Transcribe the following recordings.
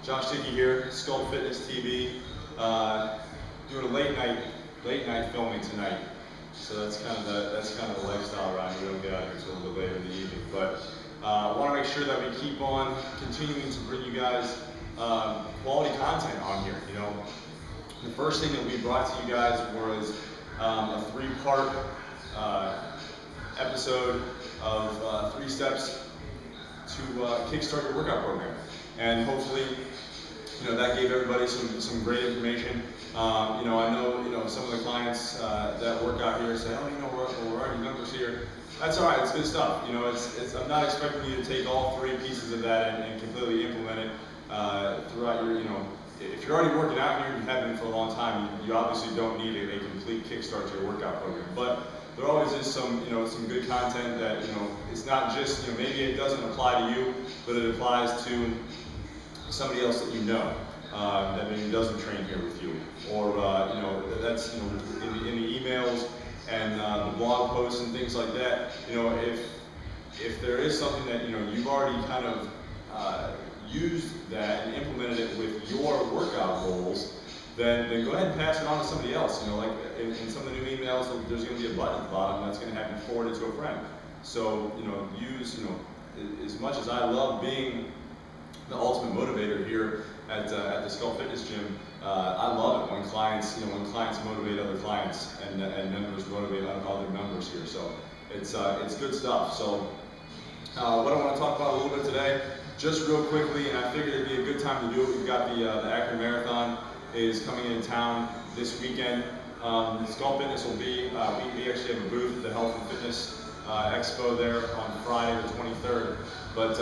Josh Dickey here, Sculpt Fitness TV, doing a late night filming tonight. So that's kind of the lifestyle around here. We don't get out here until a little bit later in the evening, but I want to make sure that we keep on continuing to bring you guys quality content on here. You know, the first thing that we brought to you guys was a 3-part episode of 3 steps to kickstart your workout program, and hopefully, you know, that gave everybody some great information. You know, I know some of the clients that work out here say, oh, you know, we're already members here. That's all right. It's good stuff. You know, I'm not expecting you to take all 3 pieces of that and completely implement it throughout your, you know. If you're already working out here and you have been for a long time, you obviously don't need a complete kickstart to your workout program. But there always is some good content that, you know, it's not just, you know, maybe it doesn't apply to you, but it applies to somebody else that you know that maybe doesn't train here with you, or you know, that's, you know, in the emails and the blog posts and things like that. You know, if there is something that, you know, you've already kind of used that and implemented it with your workout goals, then go ahead and pass it on to somebody else. You know, like in some of the new emails, there's going to be a button at the bottom that's going to have you forward it to a friend. So, you know, as much as I love being the ultimate motivator here at the Sculpt Fitness Gym, I love it when clients, motivate other clients and members motivate other members here. So it's good stuff. So what I want to talk about a little bit today, just real quickly, and I figured it'd be a good time to do it. We've got the Akron Marathon is coming into town this weekend. Sculpt Fitness will be, we actually have a booth at the Health and Fitness Expo there on Friday the 23rd. But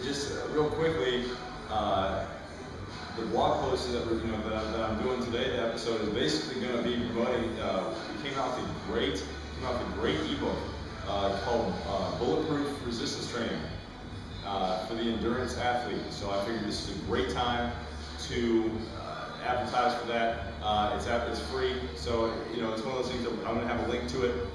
just real quickly, the blog post that I'm doing today, the episode is basically going to be promoting. We came out with a great ebook called Bulletproof Resistance Training for the endurance athlete. So I figured this is a great time to advertise for that. It's free, so you know, it's one of those things that I'm going to have a link to it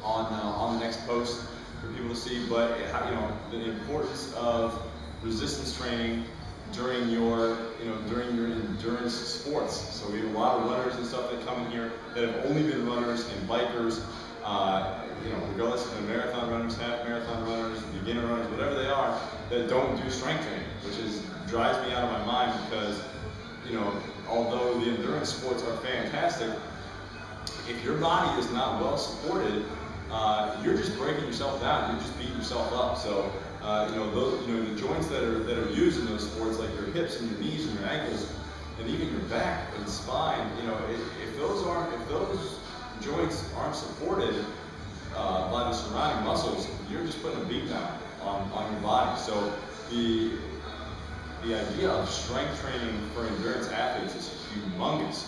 on the next post for people to see. But you know, the importance of resistance training during your endurance sports. So we have a lot of runners and stuff that come in here that have only been runners and bikers. You know, regardless if they're marathon runners, half marathon runners, beginner runners, whatever they are, that don't do strength training, which drives me out of my mind, because, you know, although the endurance sports are fantastic, if your body is not well supported, you're just breaking yourself down. You're just beating yourself up. So, the joints that are used in those sports, like your hips and your knees and your ankles, and even your back and spine, you know, if those joints aren't supported by the surrounding muscles, you're just putting a beat down on your body. So the idea of strength training for endurance athletes is humongous.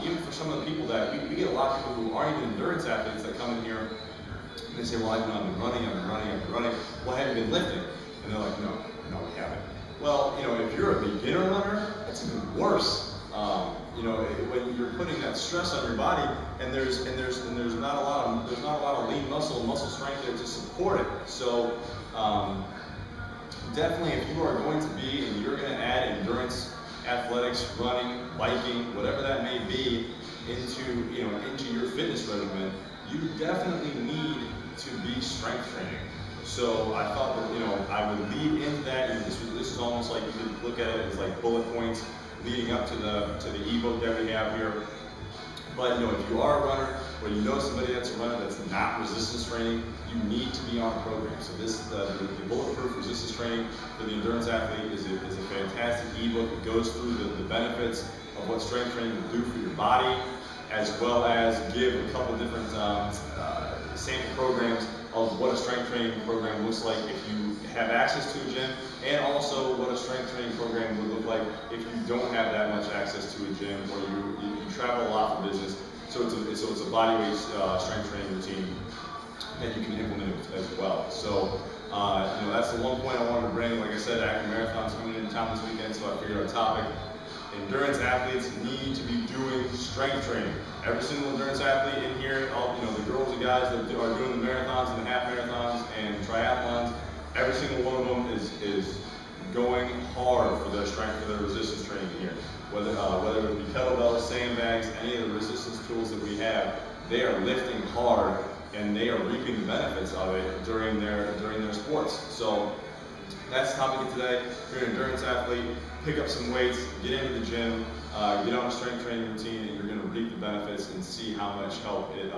Even for some of the people that we get a lot of people who aren't even endurance athletes that come in here and they say, well, I've been running. Well, have you been lifting? And they're like, no, we haven't. Well, you know, if you're a beginner runner, that's even worse. You know, when you're putting that stress on your body, and there's not a lot of lean muscle strength there to support it. So definitely, if you are going to be and you're going to add endurance athletics, running, biking, whatever that may be, into your fitness regimen, you definitely need to be strength training. So I thought that, you know, I would lead into that. And this is almost like, you could look at it as like bullet points leading up to the ebook that we have here. But, you know, if you are a runner, or you know somebody that's a runner that's not resistance training, you need to be on a program. So the Bulletproof Resistance Training for the endurance athlete is a fantastic ebook. It goes through the benefits of what strength training will do for your body, as well as give a couple different sample programs of what a strength training program looks like if you have access to a gym, and also what a strength training program would look like if you don't have that much access to a gym, or you travel a lot for business. So it's a body weight strength training routine that you can implement as well. So you know, that's the one point I wanted to bring. Like I said, Akron Marathon's coming into town this weekend, so I figured our topic: endurance athletes need to be doing strength training. Every single endurance athlete in here, the girls and guys that are doing the marathons and the half marathons and triathlons, every single one of them is going hard for their strength, for their resistance training here. Whether it be kettlebells, sandbags, any of the resistance tools that we have, they are lifting hard and they are reaping the benefits of it during their sports. So that's the topic of today. If you're an endurance athlete, pick up some weights, get into the gym, get on a strength training routine, and you're going to reap the benefits and see how much help it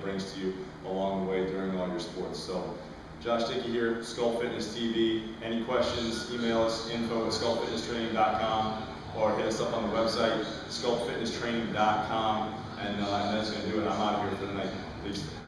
brings to you along the way during all your sports. So, Josh Dickey here, Skull Fitness TV. Any questions, email us, info@skullfitnesstraining.com, or hit us up on the website, skullfitnesstraining.com, and that's going to do it. I'm out of here for the night. Peace.